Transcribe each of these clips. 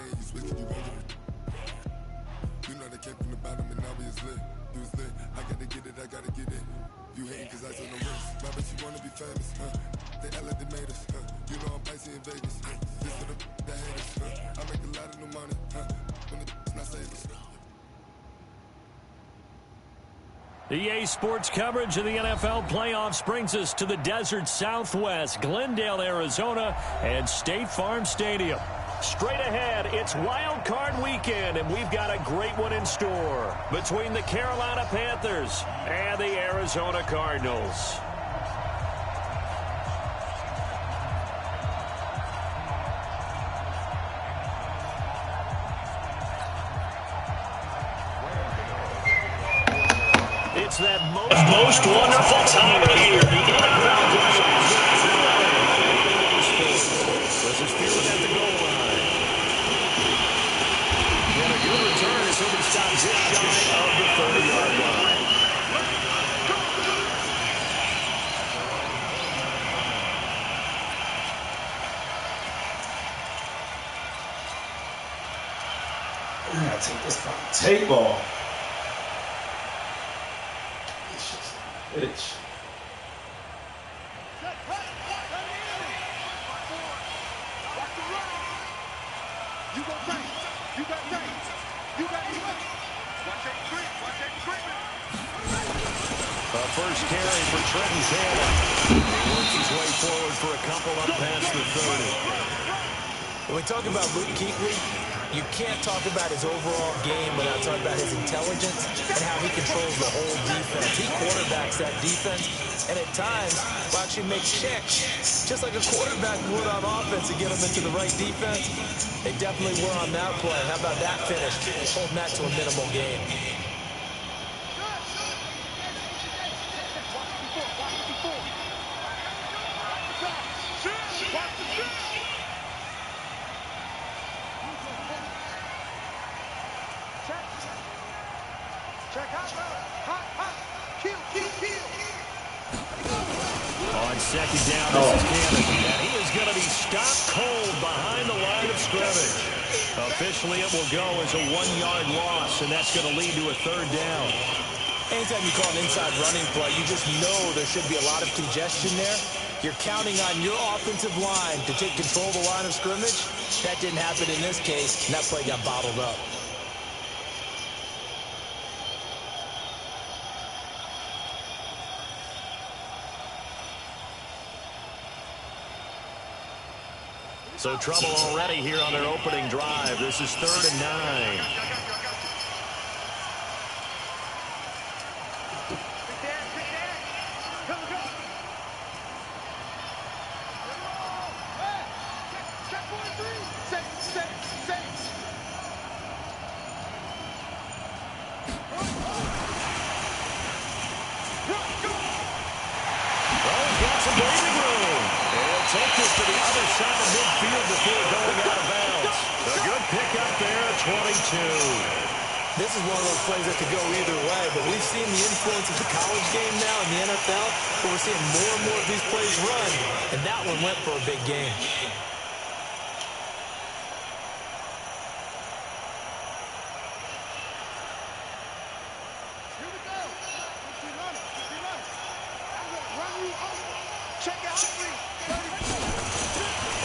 game, you switch it, you won't get it. You know they came from the bottom and now we is lit. You was lit, I gotta get it, I gotta get it. You hating cause I told no wrist. My bitch, you wanna be famous, They act like they made us, You know I'm pricey in Vegas, This for the that hate us, I make a lot of new money, When the not save us. EA Sports coverage of the NFL playoffs brings us to the desert Southwest, Glendale, Arizona, and State Farm Stadium. Straight ahead, it's Wild Card Weekend, and we've got a great one in store between the Carolina Panthers and the Arizona Cardinals. It's that most wonderful time of year. The NFL versus Field at the goal line. And a good return as he'll be stopped just shy of the 30-yard line. I gotta take this fucking tape off. Bitch. First carry for Trenton Taylor. He works his way forward for a couple up past the 30. When we talk about Luke Kuechly, you can't talk about his overall game without talking about his intelligence and how he controls the whole defense. He quarterbacks that defense, and at times will actually make checks, just like a quarterback would on offense to get them into the right defense. They definitely were on that play. How about that finish? Holding that to a minimal gain. On second down, this is Cannon, and he is going to be stopped cold behind the line of scrimmage. Officially, it will go as a 1-yard loss, and that's going to lead to a third down. Anytime you call an inside running play, you just know there should be a lot of congestion there. You're counting on your offensive line to take control of the line of scrimmage. That didn't happen in this case, and that play got bottled up. So trouble already here on their opening drive. This is 3rd and 9. Take this to the other side of midfield before going out of bounds. A good pickup there at 22. This is one of those plays that could go either way, but we've seen the influence of the college game now in the NFL, but we're seeing more and more of these plays run, and that one went for a big gain.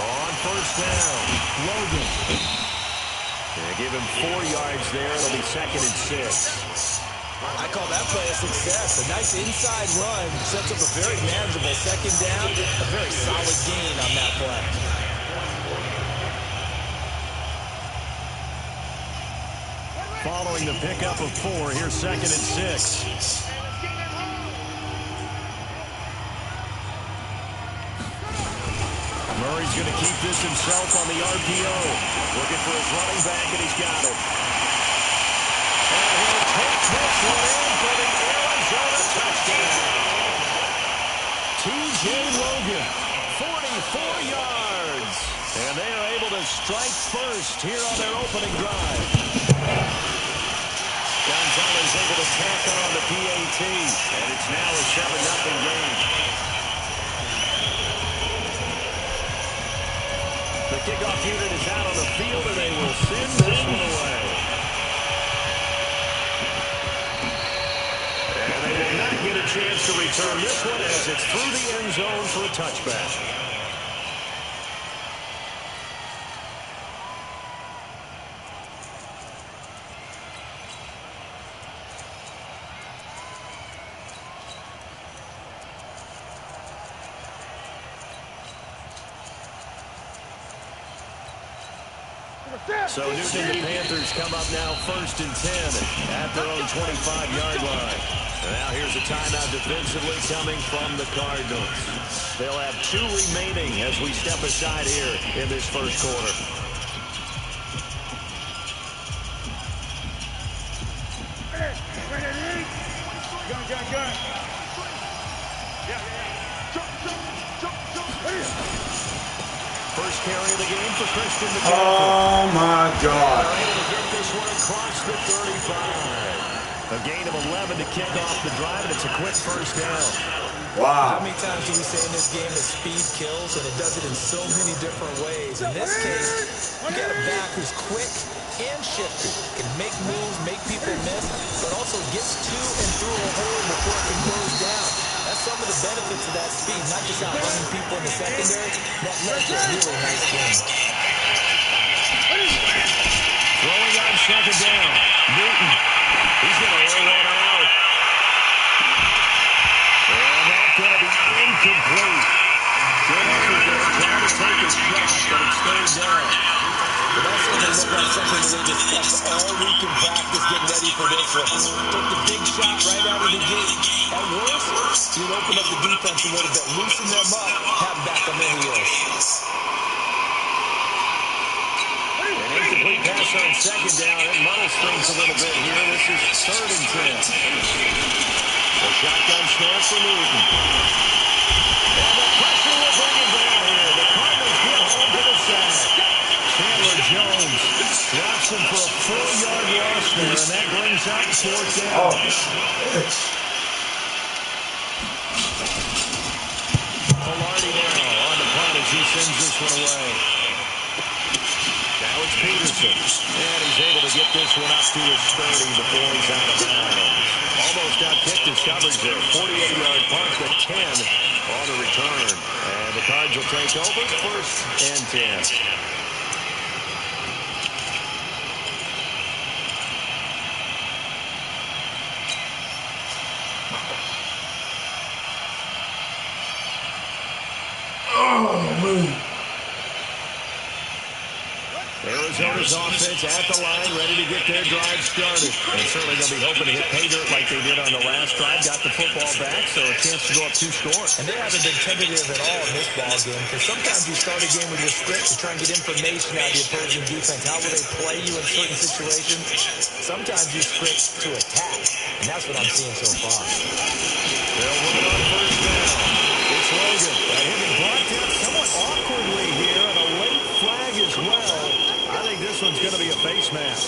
On first down, Logan. They give him 4 yards there. It'll be 2nd and 6. I call that play a success. A nice inside run sets up a very manageable 2nd down. A very solid gain on that play. Following the pickup of 4, here's 2nd and 6. Murray's going to keep this himself on the RPO. Looking for his running back, and he's got it. And he'll take this one in for the Arizona touchdown. T.J. Logan, 44 yards. And they are able to strike first here on their opening drive. Gonzalez able to tack on the PAT, and it's now a 7-0 game. The kickoff unit is out on the field, and they will see It's through the end zone for a touchback. So Newton and the Panthers come up now 1st and 10 at their own 25-yard line. And now here's a timeout defensively coming from the Cardinals. They'll have 2 remaining as we step aside here in this first quarter. First carry of the game for Christian McCaffrey. Oh, my God. Able to get this one across the 35. A gain of 11 to kick off the drive, and it's a quick first down. Wow. How many times do we say in this game that speed kills, and it does it in so many different ways? In this case, you got a back who's quick and shifty, can make moves, make people miss, but also gets to and through a hole before it can close down. That's some of the benefits of that speed, not just outrunning people in the secondary. That led to a really nice game. Throwing on second down. Newton. He's going to roll one out. And that's going to be incomplete. Good effort there, trying to take a shot, but it stays down. But that certainly looked like something that they discussed all week in practice getting ready for this one. Took the big shot right out of the gate. At worst, you'd open up the defense a little bit, loosen them up, have them back on their heels. An incomplete pass on second down. It muddles things a little bit here. This is 3rd and 10. The shotgun snap for Newton. And the pressure will bring him down here. The Cardinals get home to the sack. Chandler Jones drops him for a 4-yard loss there, and that brings up 4th down. Velarde now on the punt as he sends this one away. Now it's Peterson, and he's able to get this one up to his 30 before he's out of bounds. Almost outkicked his coverage there. 48-yard punt, but 10 on the return. And the Cards will take over 1st and 10. Arizona's offense at the line, ready to get their drive started. And certainly they'll be hoping to hit pay dirt like they did on the last drive. Got the football back, so a chance to go up 2 scores. And they haven't been tentative at all in this ball game, because sometimes you start a game with your script to try and get information out of the opposing defense. How will they play you in certain situations? Sometimes you script to attack, and that's what I'm seeing so far. They'll run it on 1st down. It's Logan. That hit him brought down somewhat awkwardly here, and a late flag as well. I think this one's going to be a face mask.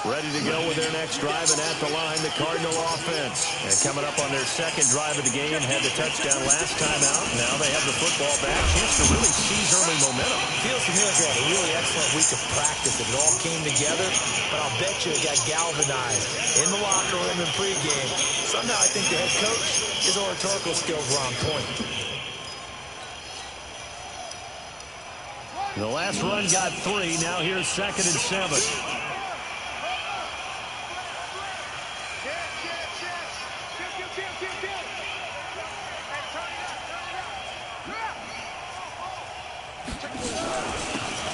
Ready to go with their next drive, and at the line, the Cardinal offense. And coming up on their 2nd drive of the game, had the touchdown last time out. Now they have the football back. Chance to really seize early momentum. Feels to me like they had a really excellent week of practice. If it all came together, but I'll bet you it got galvanized in the locker room and pregame. Somehow I think the head coach, his oratorical skills were on point. The last run got 3. Now here's 2nd and 7.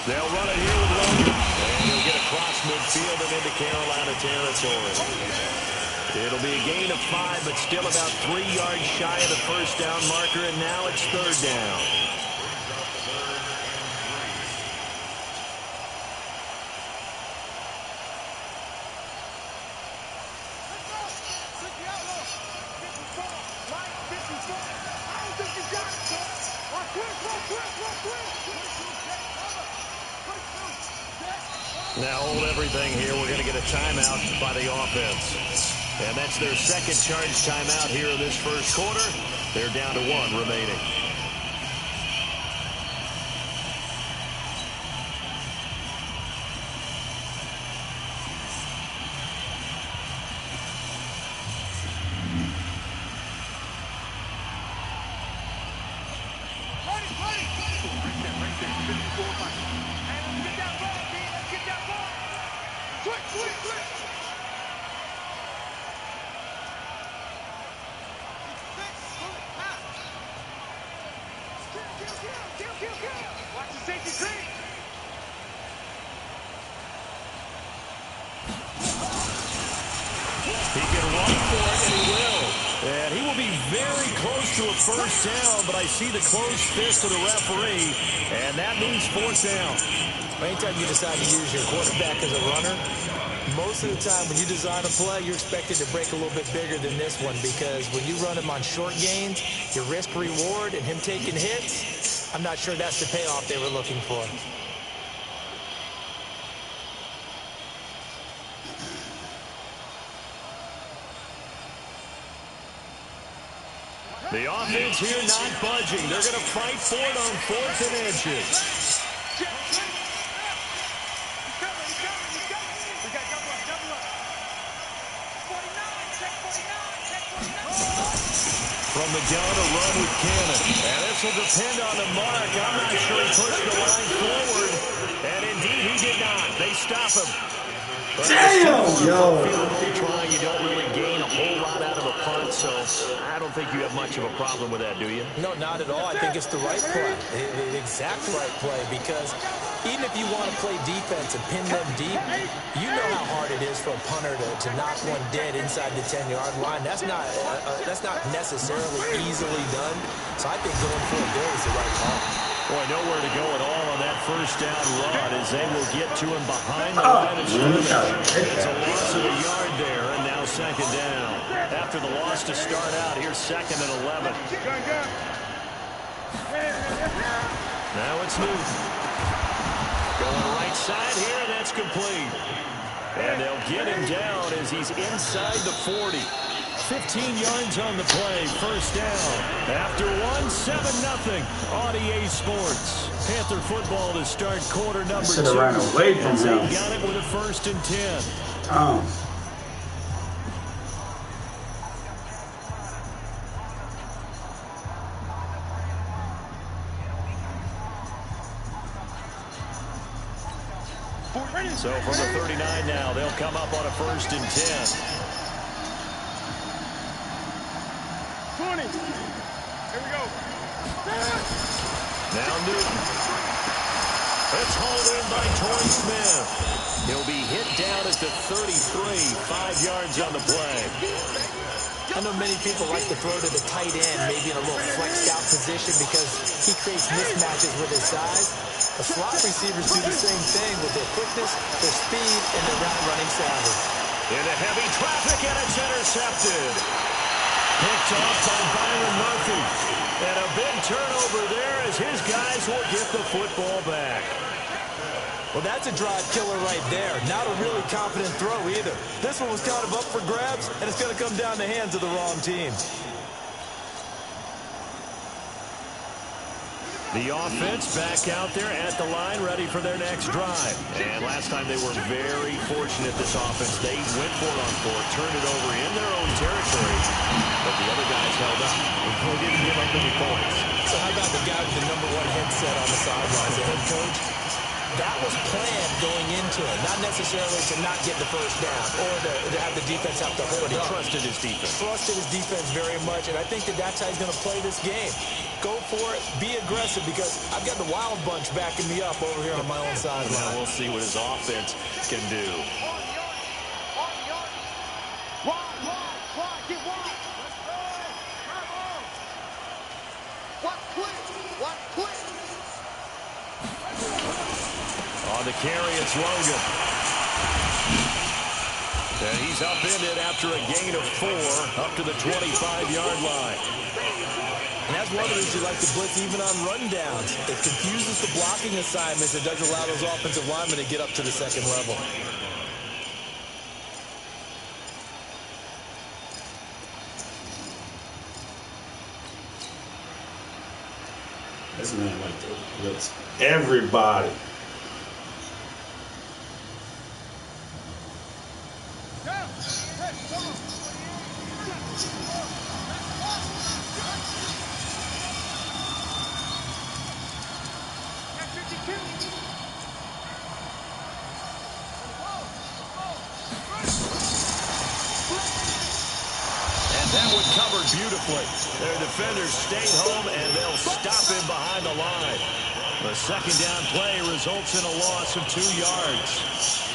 They'll run it here with Logan. And he'll get across midfield and into Carolina territory. It'll be a gain of 5, but still about 3 yards shy of the first down marker, and now it's 3rd down. Now hold everything here. We're going to get a timeout by the offense. And that's their second charge timeout here in this first quarter. They're down to 1 remaining. He can run for it, and he will. And he will be very close to a first down, but I see the closed fist of the referee, and that means 4th down. Anytime you decide to use your quarterback as a runner, most of the time when you design a play, you're expected to break a little bit bigger than this one, because when you run him on short gains, your risk-reward and him taking hits, I'm not sure that's the payoff they were looking for. The offense here not budging. They're going to fight for it on 4th and inches. From the gun, a run with Cannon. And this will depend on the mark. I'm not sure he pushed the line forward. And indeed, he did not. They stop him. Damn! Yo. You don't really gain a whole lot out of a punt, so I don't think you have much of a problem with that, do you? No, not at all. I think it's the right play, the exact right play, because even if you want to play defense and pin them deep, you know how hard it is for a punter to knock one dead inside the 10-yard line. That's not necessarily easily done. So I think going for it there is the right call. Boy, nowhere to go at all on that first down run as they will get to him behind the line of scrimmage. It's a loss of a yard there, and now 2nd down. After the loss to start out, here's 2nd and 11. Now it's Newton. Going right side here, and that's complete. And they'll get him down as he's inside the 40. 15 yards on the play, first down. After 7-0 on EA Sports. Panther football to start quarter number 2. Should have ran away from him. They got it with a 1st and 10. So from the 39 now, they'll come up on a 1st and 10. 20. Here we go. Now Newton. It's hauled in by Torrey Smith. He'll be hit down at the 33, 5 yards on the play. I know many people like to throw to the tight end, maybe in a little flexed out position because he creates mismatches with his size. The slot receivers do the same thing with their quickness, their speed, and their route running savvy. Into heavy traffic, and it's intercepted. Picked off by Byron Murphy. And a big turnover there as his guys will get the football back. Well, that's a drive killer right there. Not a really confident throw either. This one was kind of up for grabs, and it's going to come down the hands of the wrong team. The offense back out there at the line, ready for their next drive. And last time they were very fortunate, this offense. They went for it on 4, turned it over in their own territory. But the other guys held up. They didn't give up any points. So how about the guy with the #1 headset on the sidelines, the head coach? That was planned going into it, not necessarily to not get the first down or to have the defense have to hold But he up. trusted his defense. Trusted his defense very much, and I think that's how he's going to play this game. Go for it, be aggressive, because I've got the wild bunch backing me up over here on my own sideline. Now we'll see what his offense can do. On the carry, it's Logan. And he's upended after a gain of 4 up to the 25-yard line. And that's one of the reasons you like to blitz even on rundowns. It confuses the blocking assignments. It doesn't allow those offensive linemen to get up to the second level. blitz man like that. Blitz everybody. That one covered beautifully. Their defenders stayed home, and they'll stop him behind the line. The second down play results in a loss of 2 yards.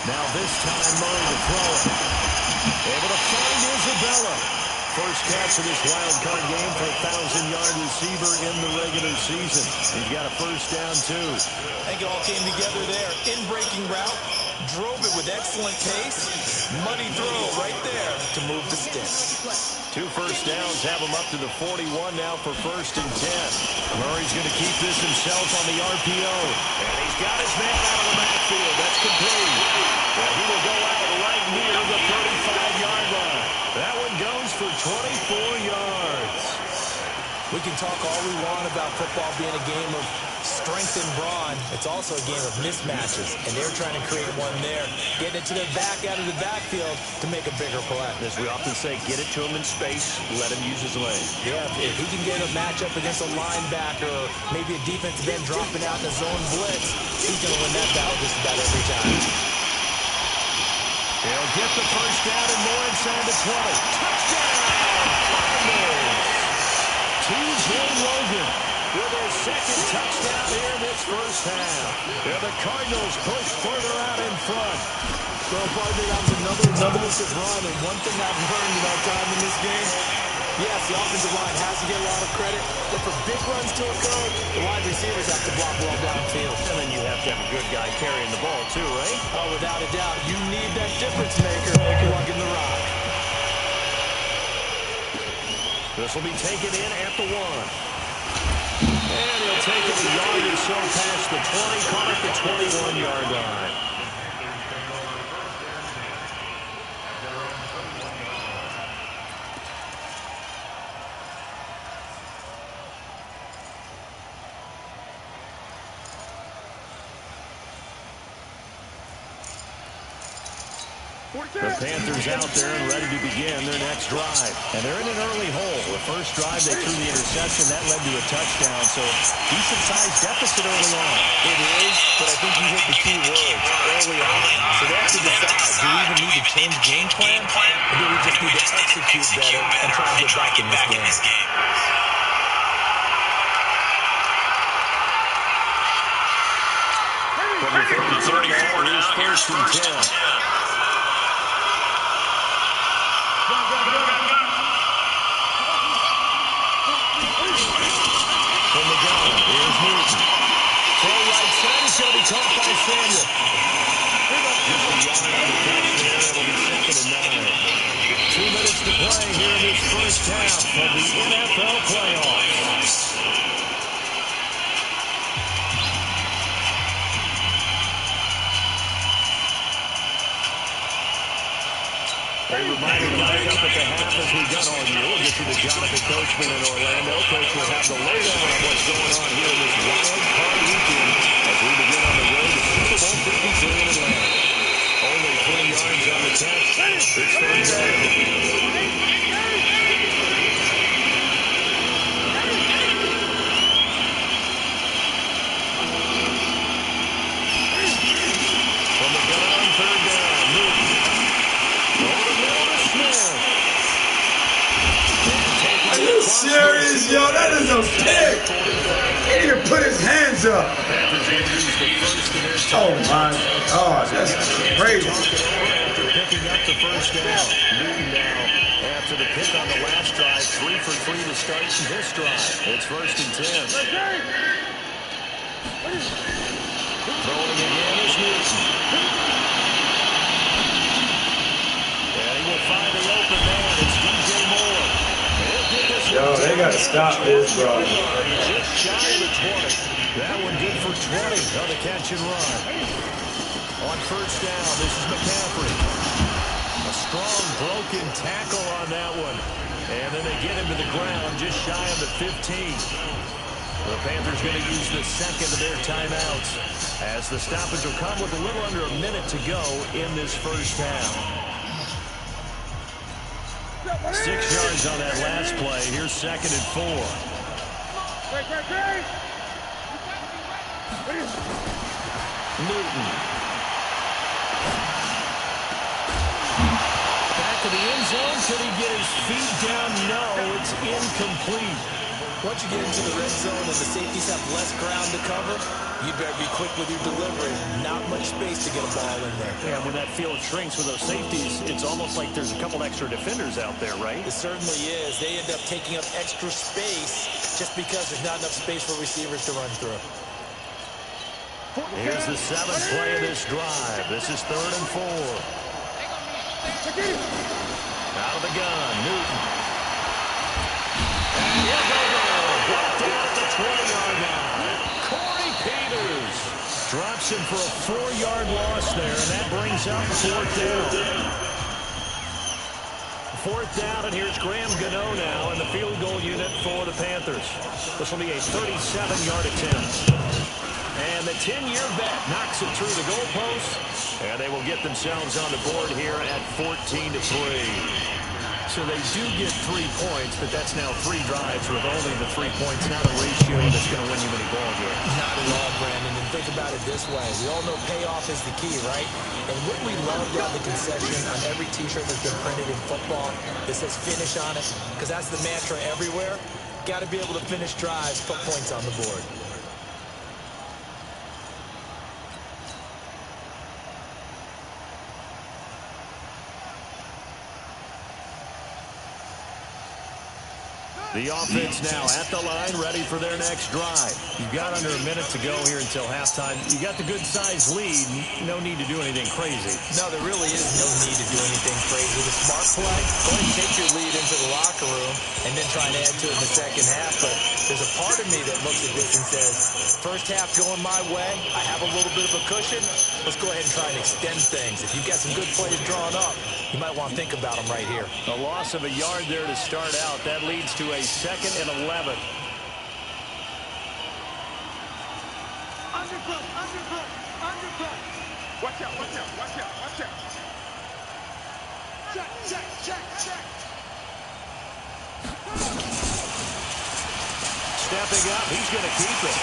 Now this time Murray to throw it. Able to find Isabella. First catch of this wild card game for a 1,000-yard receiver in the regular season. He's got a first down, too. I think it all came together there. In-breaking route. Drove it with excellent pace. Money throw right there to move the sticks. 2 first downs have him up to the 41 now for 1st and 10. Murray's going to keep this himself on the RPO. And he's got his man out of the backfield. That's complete. Well, he will go out right near the 35-yard line. That one goes for 24 yards. We can talk all we want about football being a game of strength and brawn. It's also a game of mismatches, and they're trying to create one there. Getting it to their back out of the backfield to make a bigger play. As we often say, get it to him in space, let him use his legs. Yeah, if he can get a matchup against a linebacker or maybe a defensive end dropping out in a zone blitz, he's going to win that battle just about every time. He'll get the first down and more inside the 20. Touchdown! Cardinals! T.J. Logan with his second touchdown here in this first half. Yeah, the Cardinals push further out in front. So, partner, that was another explosive run, and one thing I've learned in our time in this game, yes, the offensive line has to get a lot of credit, but for big runs to occur, the wide receivers have to block well downfield. And then you have to have a good guy carrying the ball, too, right? Oh, without a doubt, you need that difference maker lugging the rock. This will be taken in at the 1. And he'll take it a yard or so past the 20, caught at the 21-yard line. The Panthers out there and ready to begin their next drive. And they're in an early hole. The first drive, they threw the interception. That led to a touchdown. So decent-sized deficit early on. It is, but I think you hit the key words early on. So they have to decide, do we even need to change game plan? Or do we just need to execute better and try to get back in this game? From the 34 now, here's 1st and 10. From the gun, here's Newton. Throw right side, it's going to be caught by Samuel. Just a yard on the catch there, it'll be 2nd and 9. 2 minutes to play here in this first half of the NFL playoffs. A reminder coming up at the half as we've done all year. We'll get to the Jonathan Coachman in Orlando. Coach will have the lowdown on what's going on here in this wild card weekend as we begin on the road to Super Bowl 52 in Atlanta. Only 20 yards on the catch. It's 3rd down. From the gun on 3rd down, Newton. Are you serious, yo? That is a pick. He didn't even put his hands up. Oh, my God. That's crazy. Picking up the first down. Newton now at after the pick on the last drive. 3 for 3 to start this drive. It's 1st and 10. Throwing again is Newton. And he will find the open man. It's DJ Moore. Yo, they got to stop this, bro. Just shy of the 20. That one good for 20 on the catch and run. On 1st down, this is McCaffrey. A strong broken tackle on that one. And then they get him to the ground just shy of the 15. The Panthers going to use the second of their timeouts as the stoppage will come with a little under a minute to go in this 1st half. 6 yards on that last play. Here's 2nd and 4. Newton. Back to the end zone. Could he get his feet down? No, it's incomplete. Once you get into the red zone and the safeties have less ground to cover, you better be quick with your delivery. Not much space to get a ball in there. Yeah, when that field shrinks with those safeties, it's almost like there's a couple extra defenders out there, right? It certainly is. They end up taking up extra space just because there's not enough space for receivers to run through. Here's the 7th play of this drive. This is 3rd and 4. Out of the gun, Newton. And he'll go down. Brought down at the 20-yard line. Corey Peters drops him for a 4-yard loss there, and that brings up 4th down. 4th down, and here's Graham Gano now in the field goal unit for the Panthers. This will be a 37-yard attempt. And the 10-year vet knocks it through the goalpost, and they will get themselves on the board here at 14-3. So they do get 3 points, but that's now 3 drives with only the 3 points, not a ratio that's going to win you any ball games. Not at all, Brandon. And think about it this way. We all know payoff is the key, right? And what we love on the concession on every T-shirt that's been printed in football that says finish on it, because that's the mantra everywhere. Got to be able to finish drives, put points on the board. The offense now at the line, ready for their next drive. You've got under a minute to go here until halftime. You got the good-sized lead. No need to do anything crazy. No, there really is no need to do anything crazy. The smart play, go ahead and take your lead into the locker room and then try and add to it in the second half. But there's a part of me that looks at this and says, first half going my way, I have a little bit of a cushion. Let's go ahead and try and extend things. If you've got some good plays drawn up, you might want to think about them right here. A loss of a yard there to start out. That leads to a 2nd and 11. Undercut. Watch out. Check. Stepping up, he's going to keep it.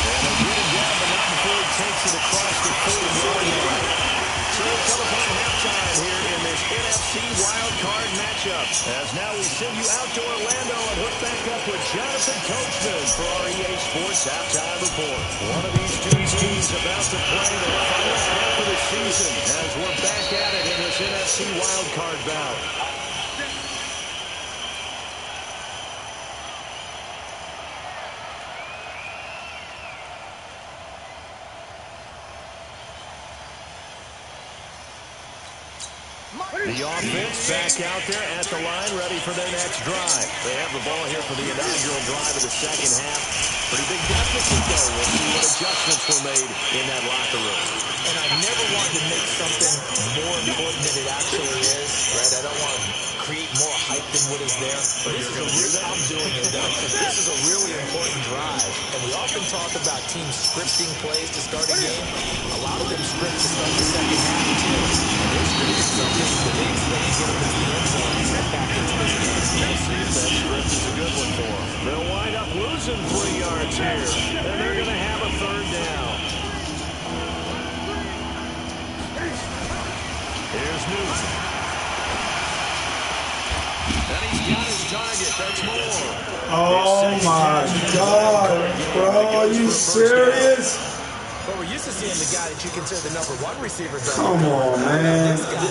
And they get him down, but not before he takes it across the 40-yard line. So we'll come upon halftime here in this NFC wildcard matchup. As now we send you out to Orlando and hook back up with Jonathan Coachman for our EA Sports Halftime Report. One of these two teams about to play the final half of the season as we're back at it in this NFC wildcard bout. The offense back out there at the line, ready for their next drive. They have the ball here for the inaugural drive of the second half. Pretty big deficit, though. We'll see what adjustments were made in that locker room. And I never wanted to make something more important than it actually is, right? I don't want to create more hype than what is there. But I'm doing it, though. This is a really important drive. And we often talk about teams scripting plays to start a game. A lot of them script to start the second half, too. And they're scripting something that they expect to get them into the end zone and get back into this game. Let's see if that script is a good one for them. They'll wind up losing 3 yards here. And they're going to have a 3rd down. Here's Newton. And he's got his target. That's more. Oh, my God, bro. Are you serious? Well, we're used to seeing the guy that you consider the #1 receiver. Come on, man. This guy,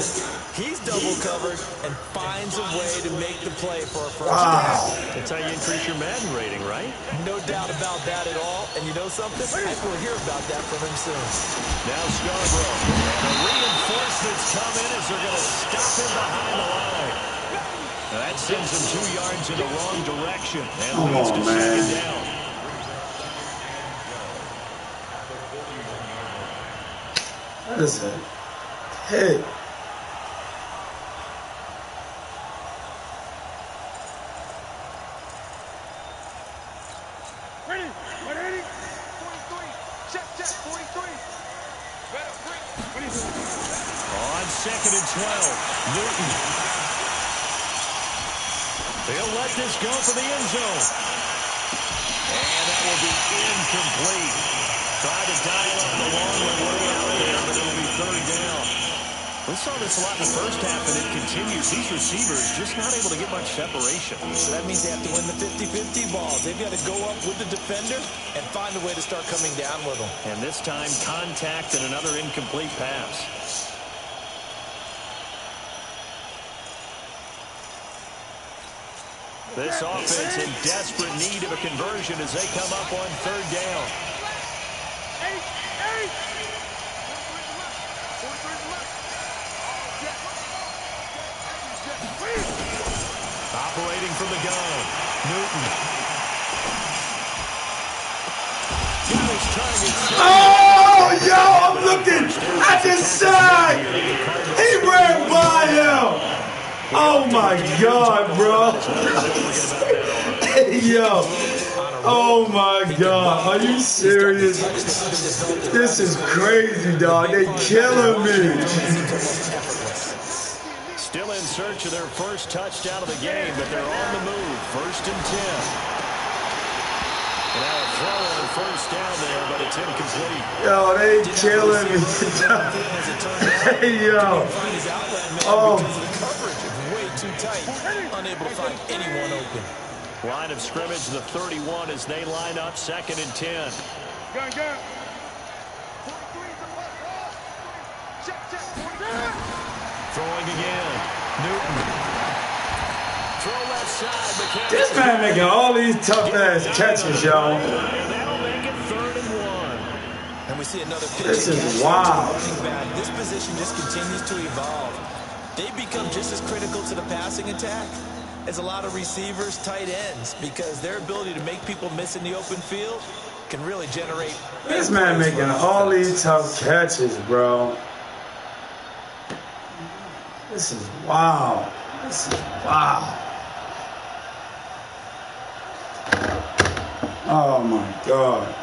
he's double covered and finds a way to make the play for a first Wow. down. That's how you increase your Madden rating, right? No doubt about that at all. And you know something? I think we'll hear about that from him soon. Now Scarborough. And the reinforcements come in as they're going to stop him behind the line. Now that sends him 2 yards in the wrong direction and leads to second down. That is a hit. Ready? 180? 43. Check, 43. Better bring. What are you doing? On 2nd and 12, Newton. They'll let this go for the end zone. And that will be incomplete. Tried to dial up the long way out there, but it'll be 3rd down. We saw this a lot in the first half, and it continues. These receivers just not able to get much separation. So that means they have to win the 50-50 balls. They've got to go up with the defender and find a way to start coming down with them. And this time, contact and another incomplete pass. This offense in desperate need of a conversion as they come up on 3rd down. Operating from the gun, Newton. Oh, yo, I'm looking at the side. He ran by him. Oh, my God, bro. Hey, yo. Oh, my God. Are you serious? This is crazy, dog. They killing me. Still in search of their first touchdown of the game, but they're on the move. 1st and 10. And now a throw on 1st down there, but it's incomplete. Yo, they killing me. Hey, yo. Oh. Way too tight. Unable to find anyone open. Line of scrimmage, the 31, as they line up 2nd and 10. Gun. Throwing again. Newton. Throw left side. This man making all these tough-ass catches, yo. And that'll make it 3rd and 1. And we see another pitch. This is wild. This position just continues to evolve. They become just as critical to the passing attack as a lot of receivers, tight ends, because their ability to make people miss in the open field can really generate. This man making all these tough catches, bro. This is wow. This is wow. Oh my God.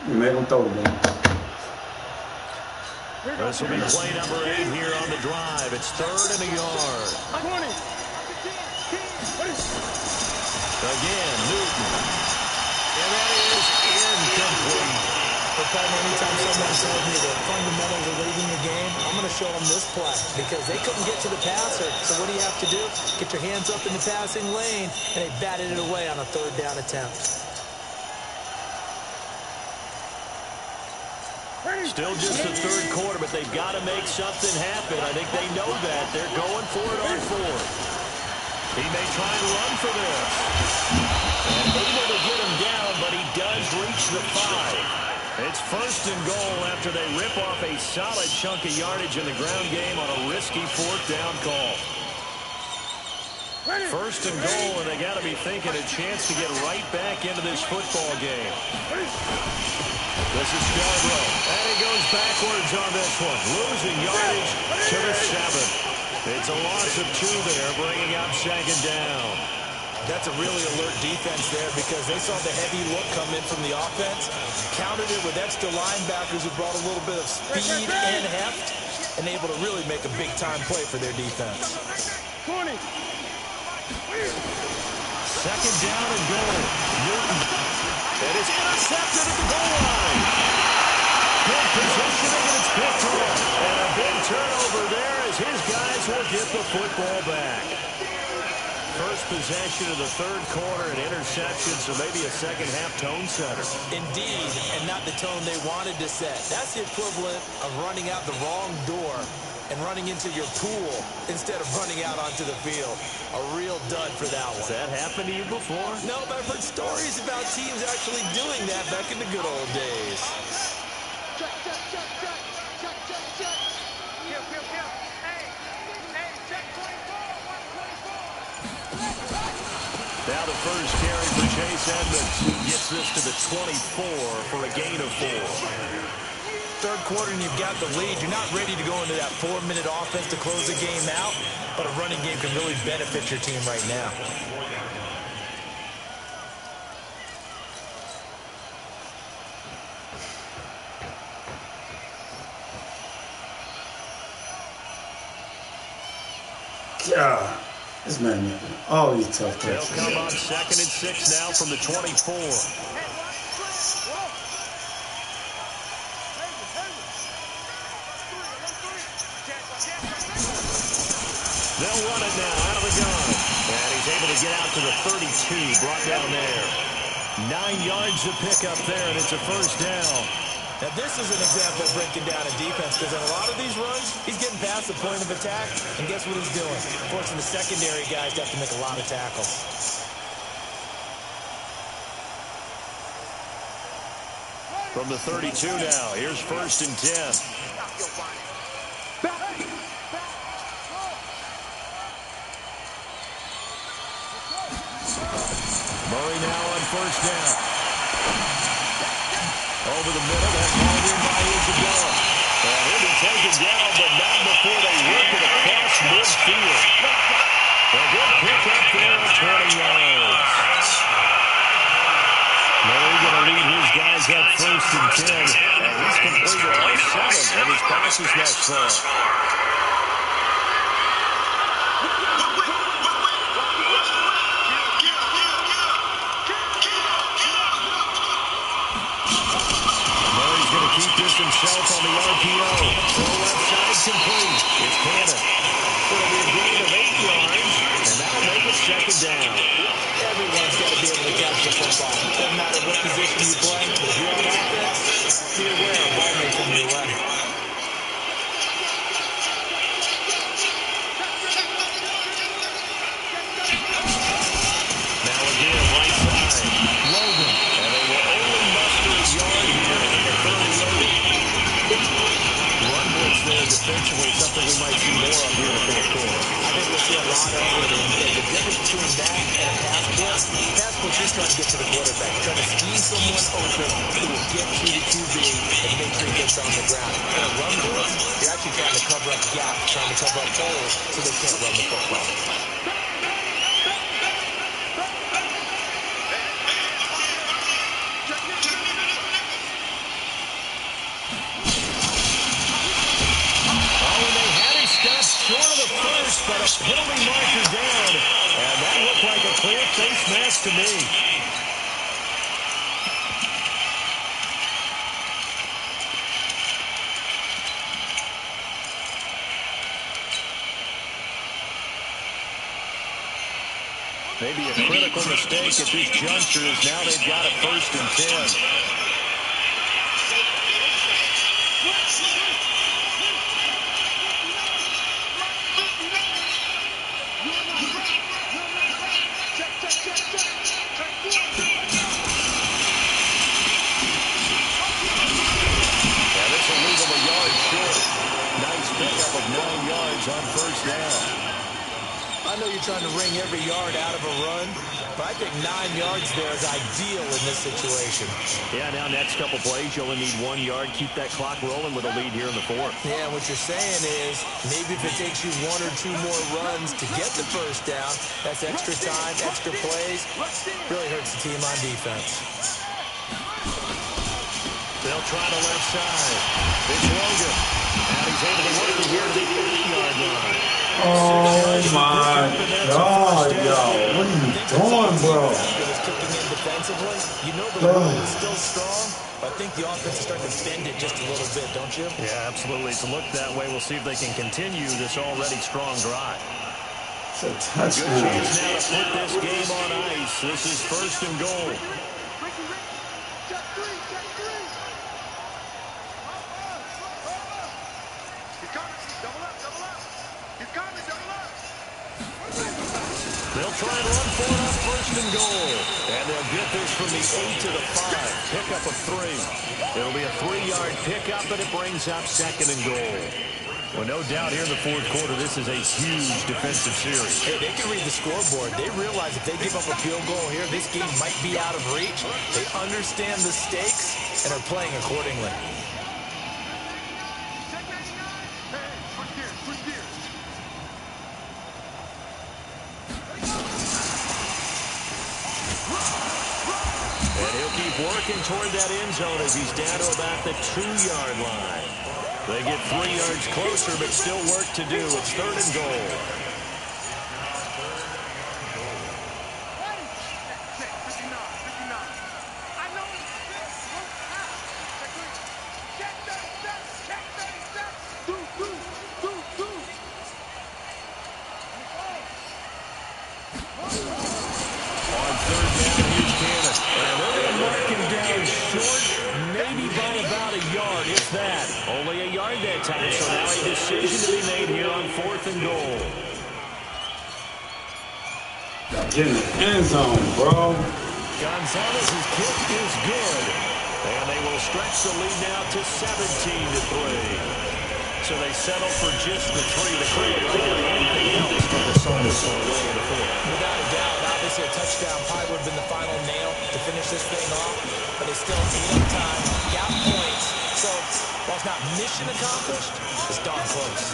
You make him throw it, man. This will be play number 8 here on the drive. It's 3rd and a yard. 20. Again, Newton. And that is incomplete. But anytime someone tells me the fundamentals of leading the game, I'm going to show them this play because they couldn't get to the passer. So what do you have to do? Get your hands up in the passing lane, and they batted it away on a 3rd down attempt. Still just the 3rd quarter, but they've got to make something happen. I think they know that. They're going for it on 4th. He may try and run for this. And able to get him down, but he does reach the 5. It's 1st and goal after they rip off a solid chunk of yardage in the ground game on a risky 4th down call. 1st and goal, and they got to be thinking a chance to get right back into this football game. This is Scarborough, and he goes backwards on this one, losing yardage to the 7. It's a loss of 2 there, bringing up 2nd down. That's a really alert defense there because they saw the heavy look come in from the offense, countered it with extra linebackers who brought a little bit of speed and heft, and able to really make a big-time play for their defense. 20. 2nd down and goal. Newton. It is intercepted at the goal line. Good positioning, and it's picked off. And a big turnover there as his guys will get the football back. First possession of the third quarter, an interception, so maybe a second-half tone setter. Indeed, and not the tone they wanted to set. That's the equivalent of running out the wrong door and running into your pool instead of running out onto the field. A real dud for that one. Has that happened to you before? No, but I've heard stories about teams actually doing that back in the good old days. Check. Kill. Hey, check 24, 124. Now the first carry for Chase Edmonds. Gets this to the 24 for a gain of 4. Third quarter and you've got the lead. You're not ready to go into that 4-minute offense to close the game out, but a running game can really benefit your team right now. God, this man making all these tough They'll catches. come on 2nd and 6 now from the 24. They'll run it now out of the gun. And he's able to get out to the 32, brought down there. 9 yards to pick up there, and it's a first down. Now, this is an example of breaking down a defense, because in a lot of these runs, he's getting past the point of attack, and guess what he's doing? Forcing the secondary guys to have to make a lot of tackles. From the 32 now, here's 1st and 10. Murray now on 1st down. Over the middle, that's hauled in by Isabella. And he'll be taken down, but not before they work it across midfield. A good pick up there at 20 yards. Murray going to lead his guys up 1st and 10. And he's completed all 7 of his passes thus far. Keep this himself on the RPO. Throw left side complete. It's Cannon. It'll be a gain of 8 yards, and that'll make it 2nd down. Everyone's got to be able to catch the football. Doesn't matter what position you play. If you're on offense, be aware of ball may come your way. Now again, right side. Logan. And they will only muster a yard here in the 30. Run blitz there defensively, something we might see more of here in the 4th quarter. I think we'll see a lot of it. And the difference between that and a pass blitz is trying to get to the quarterback, trying to scheme someone open who will get to the QB and make sure he gets on the ground. In a run blitz, you're actually trying to cover up gaps, trying to cover up holes so they can't run the football. Short of the first, but a penalty marker down. And that looked like a clear face mask to me. Maybe a critical mistake at this juncture is now they've got a 1st and 10. Pickup of 9 yards on 1st down. I know you're trying to wring every yard out of a run, but I think 9 yards there is ideal in this situation. Yeah, now next couple plays, you only need 1 yard. Keep that clock rolling with a lead here in the 4th. Yeah, what you're saying is maybe if it takes you 1 or 2 more runs to get the 1st down, that's extra time, extra plays. Really hurts the team on defense. They'll try the left side. It's Logan. And he's able to work it here to the 8-yard line. Oh, my God, yo. What are you doing, bro? Kicking in defensively. You know the run is still strong, but I think the offense is starting to bend it just a little bit, don't you? Yeah, absolutely. It's looked that way. We'll see if they can continue this already strong drive. It's a Good touchdown. chance now to put this game on ice. This is 1st and goal. Check three. He's coming. Double up. He's coming. Double up. They'll try and run for it on 1st and goal. And they'll get this from the 8 to the 5. Pickup of 3. It'll be a 3-yard pickup, and it brings up 2nd and goal. Well, no doubt here in the 4th quarter, this is a huge defensive series. Hey, they can read the scoreboard. They realize if they give up a field goal here, this game might be out of reach. They understand the stakes and are playing accordingly. Check 99. Hey, switch gears. And he'll keep working toward that end zone as he's down to about the 2-yard line. They get 3 yards closer, but still work to do. It's 3rd and goal. Check 59. I know it's check 37. Do. On 3rd down, here's Cannon. And they're going to mark him down short, maybe by about a yard, if that. Only a yard that time, so now a decision to be made here on 4th and goal. Get in the end zone, bro. Gonzalez's kick is good. And they will stretch the lead now to 17-3. So they settle for just the 3. The Crew would like anything else from the Suns away in the 4th. Without a doubt, obviously a touchdown probably would have been the final nail to finish this thing off, but they still need up time, got points. So while it's not mission accomplished, it's darn close.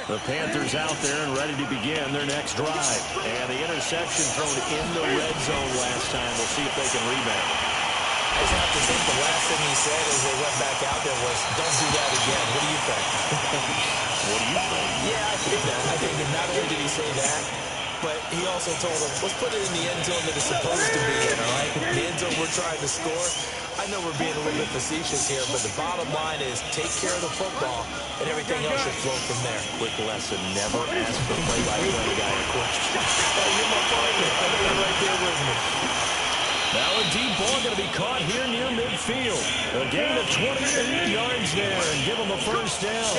The Panthers out there and ready to begin their next drive. And the interception thrown in the red zone last time. We'll see if they can rebound. I just have to think the last thing he said as they went back out there was, don't do that again. What do you think? What do you think? Yeah, I think that. I think that not only did he say that, but he also told them, let's put it in the end zone that it's supposed to be in, all right? The end zone we're trying to score. I know we're being a little bit facetious here, but the bottom line is take care of the football, and everything else should flow from there. Quick lesson, never ask the play-by-play guy a question. You're my partner. I know you're right there with me. Now a deep ball going to be caught here near midfield. A gain of 28 yards there and give them a first down.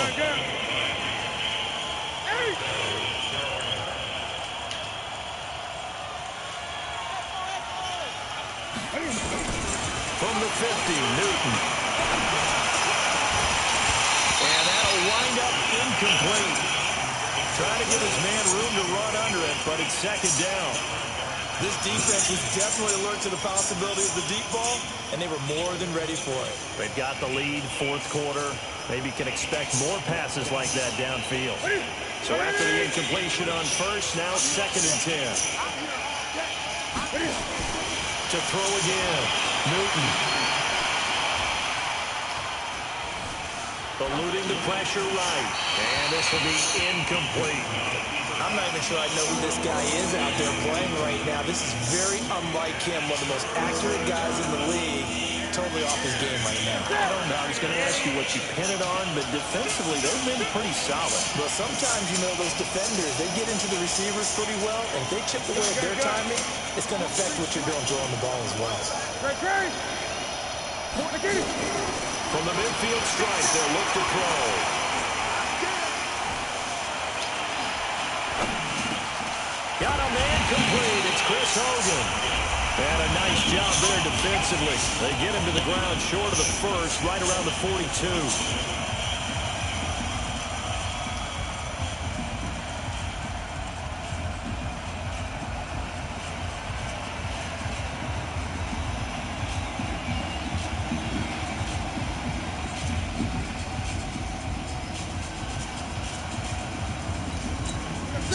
From the 50, Newton. And that'll wind up incomplete. Trying to give his man room to run under it, but it's 2nd down. This defense was definitely alert to the possibility of the deep ball, and they were more than ready for it. They've got the lead, 4th quarter. Maybe can expect more passes like that downfield. So after the incompletion on 1st, now 2nd and 10. To throw again, Newton. Eluding the pressure right. And this will be incomplete. I'm not even sure I know who this guy is out there playing right now. This is very unlike him, one of the most accurate guys in the league. Totally off his game right now. I don't know. I was going to ask you what you pin it on, but defensively, they've been pretty solid. Well, sometimes, you know, those defenders, they get into the receivers pretty well, and if they chip away at their timing, it's going to affect what you're doing throwing the ball as well. From the midfield stripe, they'll look to throw. Got a man complete. It's Chris Hogan. And a nice job there defensively. They get him to the ground short of the 1st, right around the 42.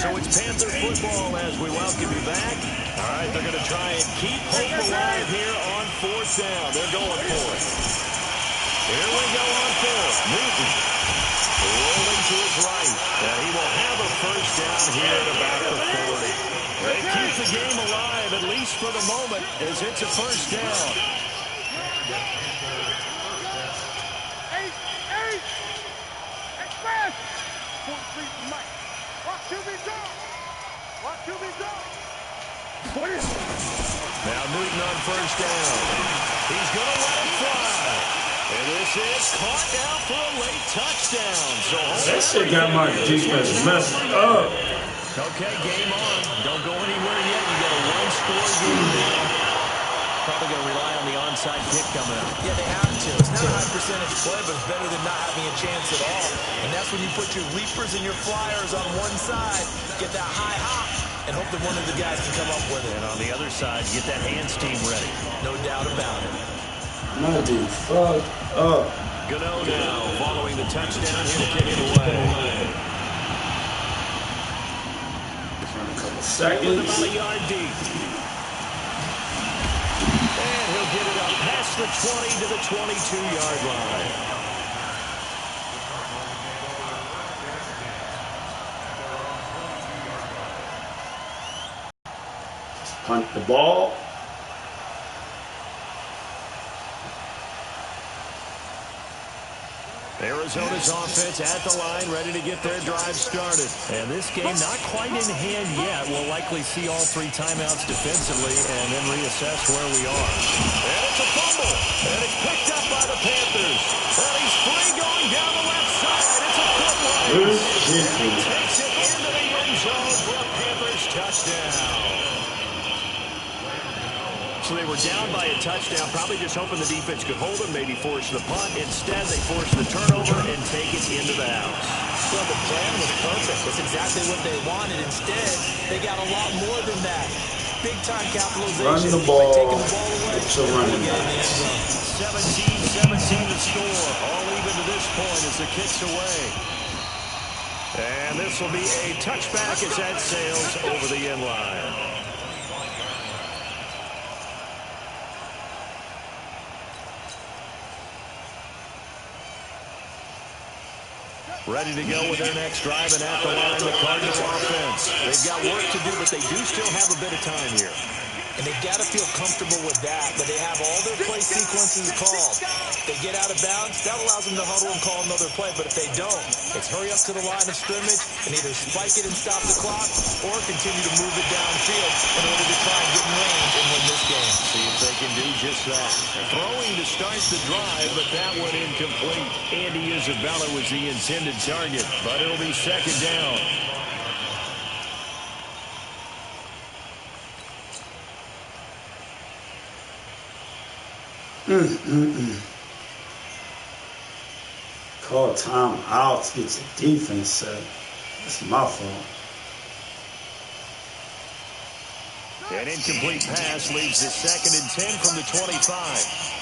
So it's Panther football as we welcome you back. All right, they're going to try and keep hope alive here on 4th down. They're going for it. Here we go on 4th. Newton rolling to his right. And he will have a first down here at about the 40. They keep the game alive, at least for the moment, as it's a first down. Please, Mike. Watch QB go. Watch QB go. Now Newton on first down. He's going to let it fly. And this is caught down for a late touchdown. So that shit got my defense messed up. Okay, game on. Don't go anywhere yet. You got a one-score game now. Probably going to rely on the onside kick coming up. Yeah, they have to. It's not a high percentage play, but it's better than not having a chance at all. And that's when you put your leapers and your flyers on one side, get that high hop, and hope that one of the guys can come up with it. And on the other side, get that hands team ready. No doubt about it. My dude, fuck up. Gano now, following the touchdown, here to kick it away. Seconds. About a yard deep. And he'll get it up past the 20 to the 22-yard line. Punt the ball. Arizona's offense at the line, ready to get their drive started. And this game not quite in hand yet. We'll likely see all three timeouts defensively and then reassess where we are. And it's a fumble. And it's picked up by the Panthers. And he's free going down the left side. It's a foot race. And he takes it into the end zone for a Panthers touchdown. So they were down by a touchdown, probably just hoping the defense could hold them, maybe force the punt. Instead, they forced the turnover and take it into the house. Well, the plan was perfect. That's exactly what they wanted. Instead, they got a lot more than that. Big-time capitalization. Run the ball. By taking the ball away. It's a running back. 17-17 to score. All even to this point as the kick's away. And this will be a touchback as that sails over the end line. Ready to go with their next drive, and at the line, the Cardinal offense. They've got work to do, but they do still have a bit of time here. And they've got to feel comfortable with that, but they have all their play sequences called. If they get out of bounds, that allows them to huddle and call another play, but if they don't, it's hurry up to the line of scrimmage and either spike it and stop the clock or continue to move it downfield in order to try and get in range and win this game. See if they can do just that. Throwing to start the drive, but that one incomplete. Andy Isabella was the intended target, but it'll be second down. Call time out to get the defense set. That's my fault. An incomplete pass leaves the 2nd and 10 from the 25.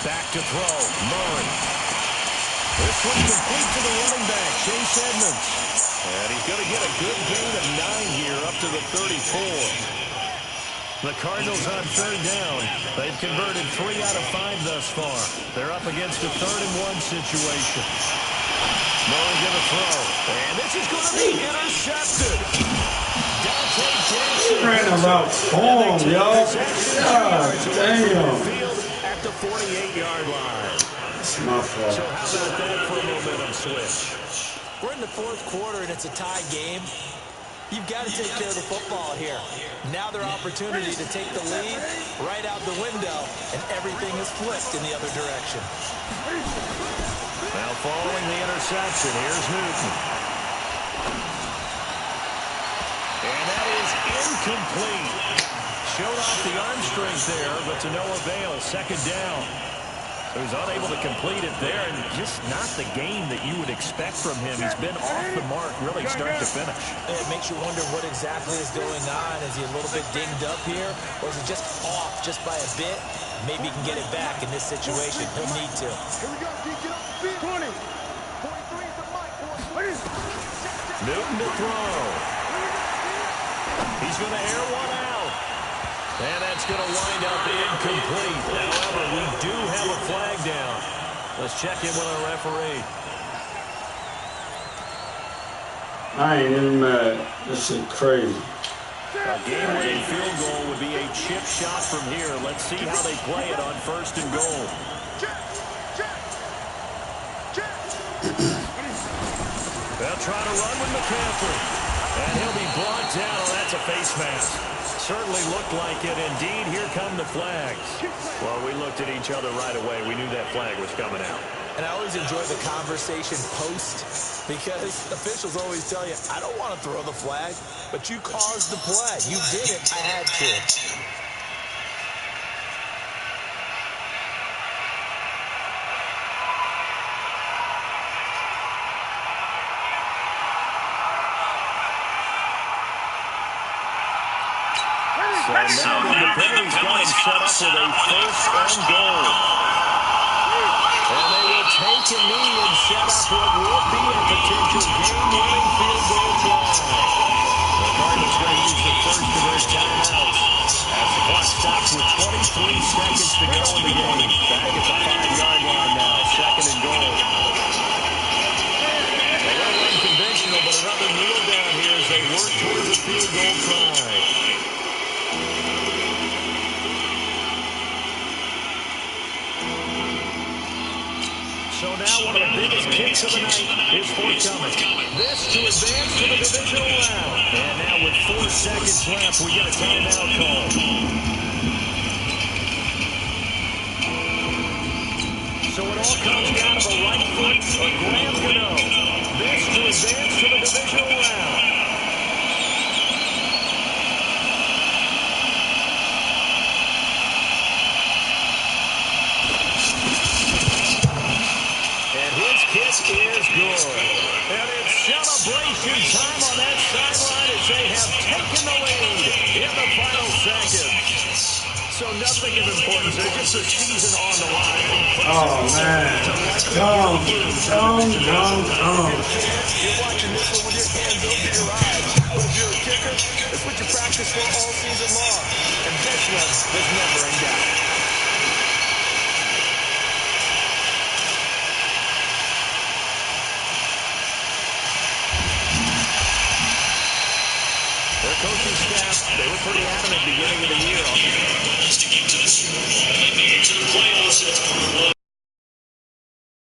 Back to throw, Murray. This one complete to the running back, Chase Edmonds. And he's going to get a good gain of 9 here, up to the 34. The Cardinals on third down. They've converted 3 out of 5 thus far. They're up against a 3rd-and-1 situation. Murray going to throw. And this is going to be intercepted. Dante Jackson Ran a route form, yo. God damn. At the 48-yard line. It's my fault. So how about that for a momentum switch? We're in the 4th quarter and it's a tie game. You've got to take care of the football here. Now their opportunity to take the lead right out the window, and everything is flipped in the other direction. Now following the interception, here's Newton. And that is incomplete. Showed off the arm strength there, but to no avail. 2nd down. He was unable to complete it there, and just not the game that you would expect from him. He's been off the mark, really, start to finish. It makes you wonder what exactly is going on. Is he a little bit dinged up here, or is it just off just by a bit? Maybe he can get it back in this situation. He'll need to. Here we go, get up the field. 20. 43 is the mic. Newton to throw. He's going to air one out. And that's going to wind up incomplete. However, we do have a flag down. Let's check in with our referee. I ain't even mad. This shit crazy. A game-winning field goal would be a chip shot from here. Let's see how they play it on 1st and goal. They'll try to run with McCaffrey. And he'll be brought down. Oh, that's a face mask. Certainly looked like it. Indeed, here come the flags. Well, we looked at each other right away. We knew that flag was coming out. And I always enjoy the conversation post because officials always tell you, I don't want to throw the flag, but you caused the play. You did it. I had to. So now the penalty's got him set up with a 1st and goal. And they will take a knee and set up what would be a potential game-winning field goal try. The Cardinals going to use the first of their timeouts as the clock stops with 23 seconds to go in the game. Back at the 5-yard line now, 2nd and goal. A little unconventional, but another kneel down here as they work towards a field goal try. So now one of the biggest kicks of the night is forthcoming. This to advance to the divisional round. And now with 4 seconds left, we get a timeout call. So it all comes down to the right foot of Graham Gano. This to advance to the divisional round. Kick is good. And it's celebration time on that sideline as they have taken the lead in the final seconds. So nothing of importance. There's just a season on the line. Oh, man. Dumb. You're watching this one with your hands over your eyes. But if you're a kicker, it's what you practice for all season long. And this one was never